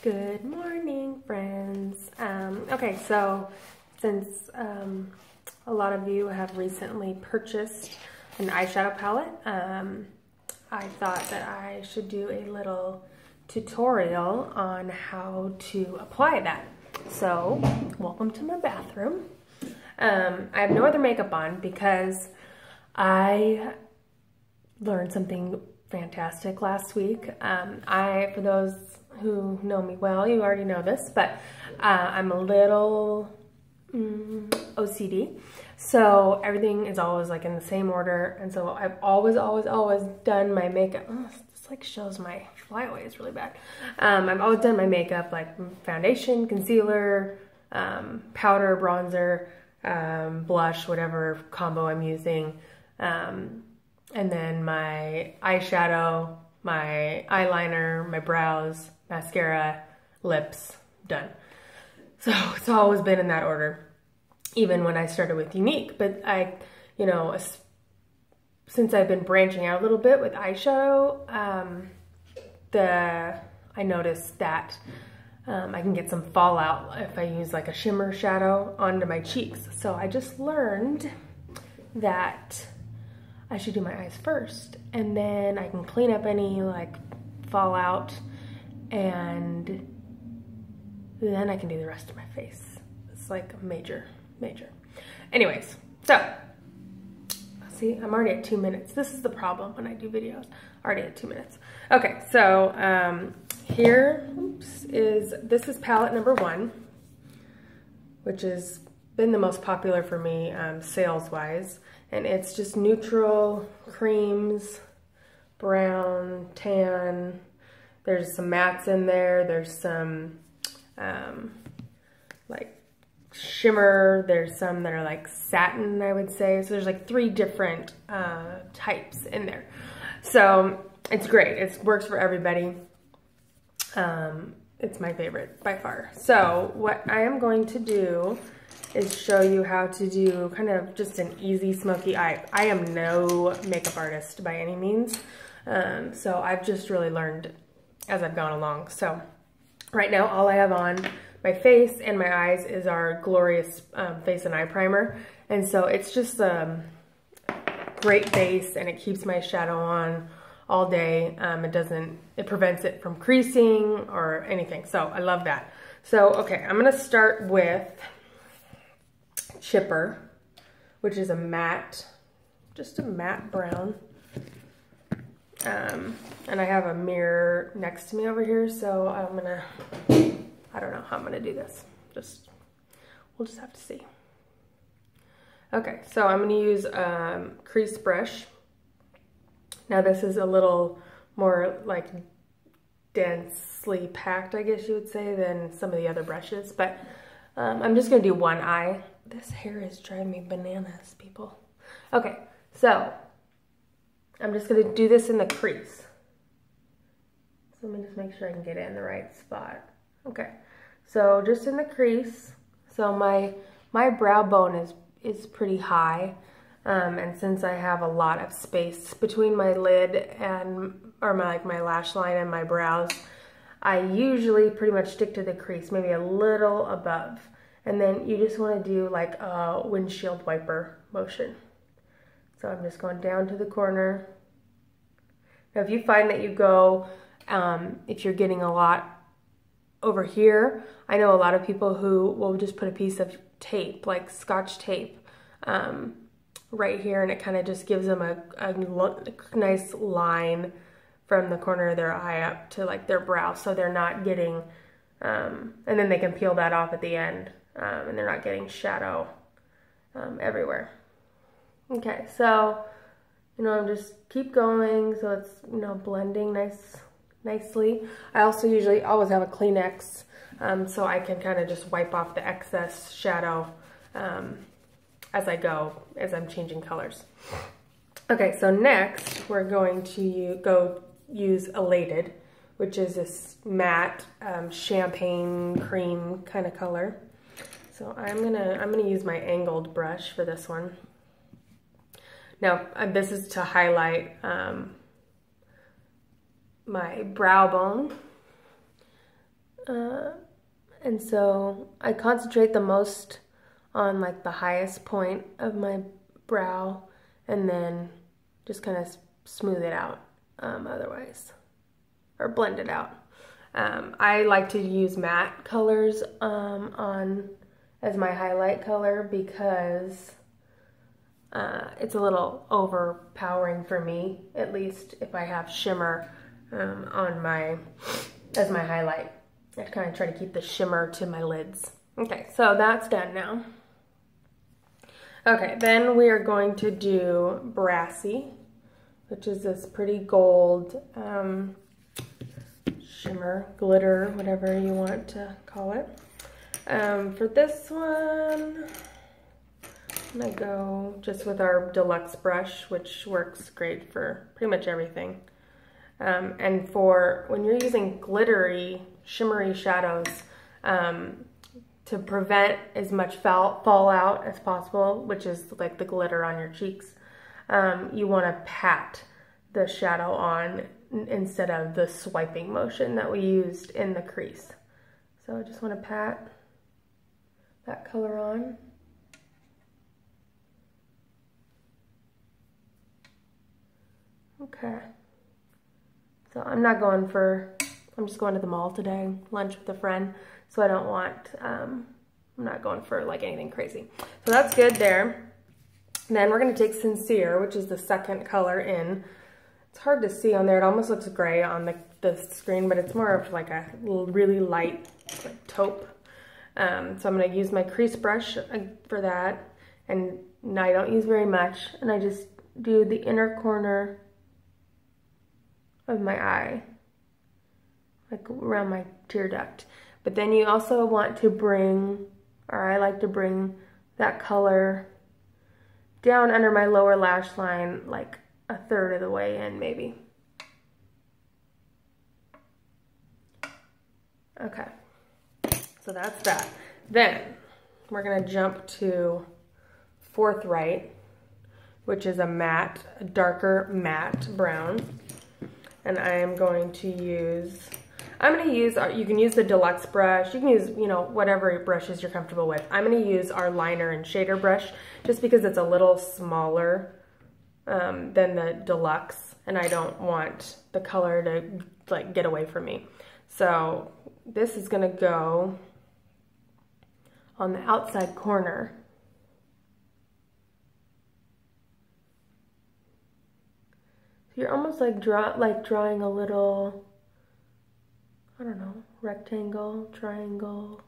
Good morning, friends. Okay, so since a lot of you have recently purchased an eyeshadow palette, I thought that I should do a little tutorial on how to apply that. So, welcome to my bathroom. I have no other makeup on because I learned something fantastic last week. For those who know me well, you already know this, but I'm a little OCD. So everything is always like in the same order. And so I've always done my makeup. Oh, this like shows my flyaways really bad. I've always done my makeup like foundation, concealer, powder, bronzer, blush, whatever combo I'm using. And then my eyeshadow, my eyeliner, my brows, mascara, lips, done. So it's always been in that order, even when I started with Unique. But since I've been branching out a little bit with eyeshadow, I noticed that I can get some fallout if I use like a shimmer shadow onto my cheeks. So I just learned that I should do my eyes first, and then I can clean up any like fallout, and then I can do the rest of my face. It's like major. Anyways, so see, I'm already at 2 minutes. This is the problem when I do videos. Already at 2 minutes. Okay, so this is palette number 1, which has been the most popular for me sales-wise. And it's just neutral creams, brown, tan. There's some mattes in there. There's some like shimmer. There's some that are like satin, I would say. So there's like 3 different types in there. So it's great. It works for everybody. It's my favorite by far. So what I am going to do is show you how to do kind of just an easy smoky eye. I am no makeup artist by any means, so I've just really learned as I've gone along. So right now all I have on my face and my eyes is our glorious face and eye primer, and so it's just a great base, and it keeps my shadow on all day. It prevents it from creasing or anything, so I love that. So okay, I'm gonna start with Chipper, which is just a matte brown. And I have a mirror next to me over here, so I don't know how I'm gonna do this. We'll just have to see. Okay, so I'm gonna use crease brush. Now this is a little more like densely packed, I guess you would say, than some of the other brushes, but I'm just gonna do one eye. This hair is driving me bananas, people. Okay, so I'm just gonna do this in the crease. So let me just make sure I can get it in the right spot. Okay, so just in the crease. So my brow bone is pretty high, and since I have a lot of space between my lid and my lash line and my brows, I usually pretty much stick to the crease, maybe a little above. And then you just want to do like a windshield wiper motion. So I'm just going down to the corner. Now if you find that you go, if you're getting a lot over here, I know a lot of people who will just put a piece of tape, like Scotch tape, right here, and it kind of just gives them a nice line from the corner of their eye up to like their brow, so they're not getting, and then they can peel that off at the end. And they're not getting shadow everywhere. Okay, so, I'm just keep going so it's, blending nicely. I also usually always have a Kleenex, so I can kind of just wipe off the excess shadow as I go, as I'm changing colors. Okay, so next we're going to go use Elated, which is this matte champagne cream kind of color. So I'm gonna use my angled brush for this one. Now this is to highlight my brow bone, And so I concentrate the most on like the highest point of my brow and then just kind of smooth it out otherwise, or blend it out. I like to use matte colors as my highlight color because it's a little overpowering for me, at least if I have shimmer as my highlight. I kind of try to keep the shimmer to my lids. Okay, so that's done now. Okay, then we are going to do Brasi, which is this pretty gold shimmer, glitter, whatever you want to call it. For this one, I'm gonna go just with our deluxe brush, which works great for pretty much everything. And for when you're using glittery, shimmery shadows, to prevent as much fallout as possible, which is like the glitter on your cheeks, you want to pat the shadow on instead of the swiping motion that we used in the crease. So I just want to pat that color on. Okay. So I'm just going to the mall today, lunch with a friend, so I don't want, I'm not going for like anything crazy. So that's good there. Then we're gonna take Sincere, which is the second color in. It's hard to see on there, it almost looks gray on the screen, but it's more of like a really light like taupe. So I'm gonna use my crease brush for that, and I don't use very much, and I just do the inner corner of my eye, like around my tear duct. But then you also want to bring, or I like to bring that color down under my lower lash line, like a third of the way in maybe. Okay, so that's that. Then we're gonna jump to Forthright, which is a darker matte brown. And I am going to use, you can use the deluxe brush, you can use, whatever brushes you're comfortable with. I'm gonna use our liner and shader brush just because it's a little smaller than the deluxe, and I don't want the color to like get away from me. So this is gonna go on the outside corner. You're almost like drawing a little, I don't know, rectangle, triangle.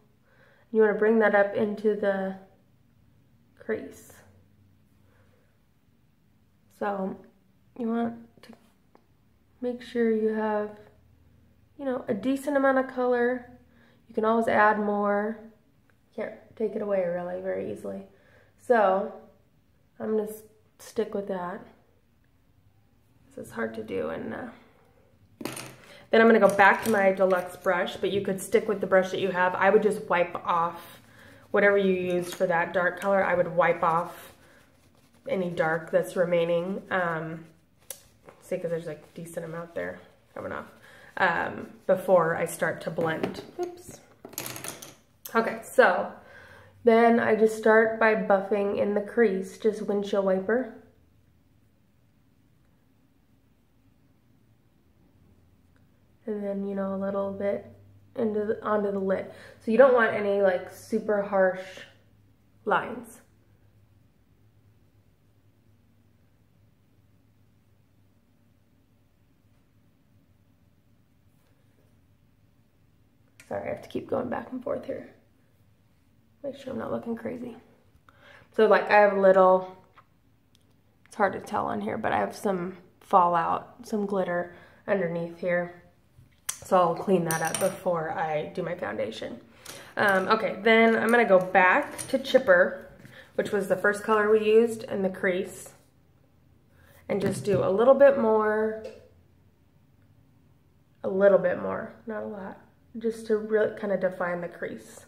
You want to bring that up into the crease. So you want to make sure you have, a decent amount of color. You can always add more. Can't take it away really very easily. So I'm going to stick with that. It's hard to do, and then I'm gonna go back to my deluxe brush, but you could stick with the brush that you have. I would just wipe off whatever you used for that dark color. I would wipe off any dark that's remaining. See, because there's like a decent amount there coming off before I start to blend. Oops. Okay, so then I just start by buffing in the crease, just windshield wiper. And then, a little bit onto the lid. So you don't want any like super harsh lines. Sorry, I have to keep going back and forth here. Make sure I'm not looking crazy. So like I have a little, it's hard to tell on here, but I have some fallout, some glitter underneath here. So I'll clean that up before I do my foundation. Okay, then I'm gonna go back to Chipper, which was the first color we used in the crease, and just do a little bit more, not a lot, just to really kind of define the crease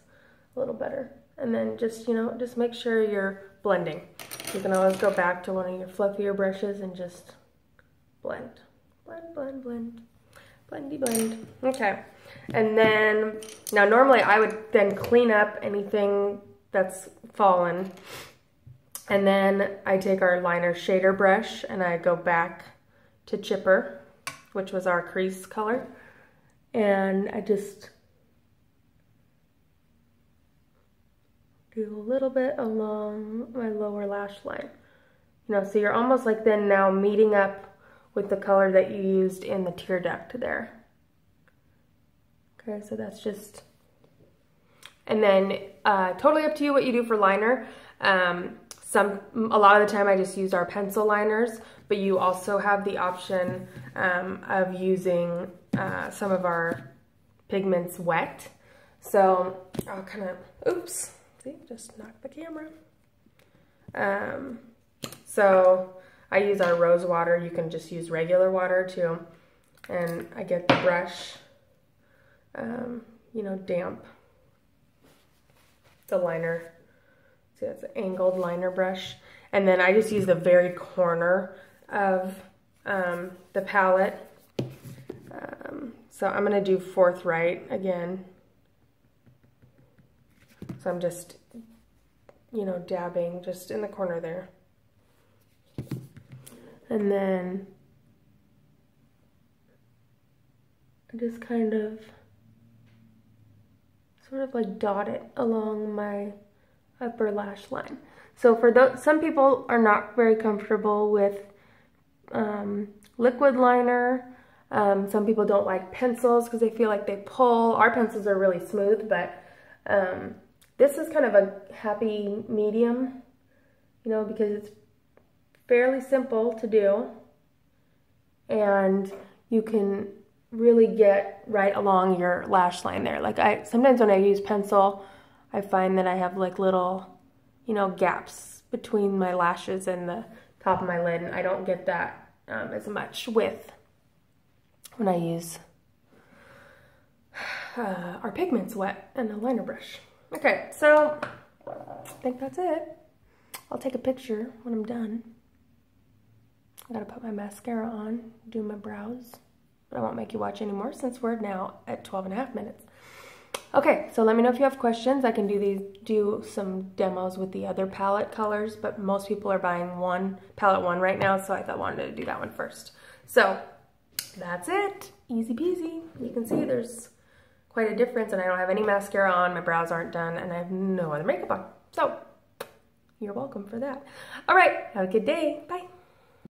a little better. And then just, just make sure you're blending. You can always go back to one of your fluffier brushes and just blend, blend, blend, blend. Blendy blend. Okay. And then, now normally I would then clean up anything that's fallen. And then I take our liner shader brush and I go back to chipper, which was our crease color. And I just do a little bit along my lower lash line. You know, so you're almost like then now meeting up with the color that you used in the tear duct there. Okay, so that's just, and then totally up to you what you do for liner. A lot of the time I just use our pencil liners, but you also have the option of using some of our pigments wet. So I'll kind of, oops, see, just knocked the camera. So I use our rose water. You can just use regular water too. And I get the brush, you know, damp. The liner. See, that's an angled liner brush. And then I just use the very corner of the palette. So I'm gonna do Forthright again. So I'm just, you know, dabbing just in the corner there. And then I just kind of sort of like dot it along my upper lash line. So for those, some people are not very comfortable with liquid liner. Some people don't like pencils because they feel like they pull. Our pencils are really smooth, but this is kind of a happy medium, you know, because it's fairly simple to do and you can really get right along your lash line there. Like sometimes when I use pencil, I find that I have like little, you know, gaps between my lashes and the top of my lid, and I don't get that as much with when I use our pigments wet and a liner brush. Okay, so I think that's it. I'll take a picture when I'm done. I gotta put my mascara on, do my brows. I won't make you watch anymore since we're now at 12.5 minutes. Okay, so let me know if you have questions. I can do some demos with the other palette colors, but most people are buying palette one right now, so I thought I wanted to do that one first. So that's it, easy peasy. You can see there's quite a difference, and I don't have any mascara on, my brows aren't done, and I have no other makeup on. So you're welcome for that. All right, have a good day, bye.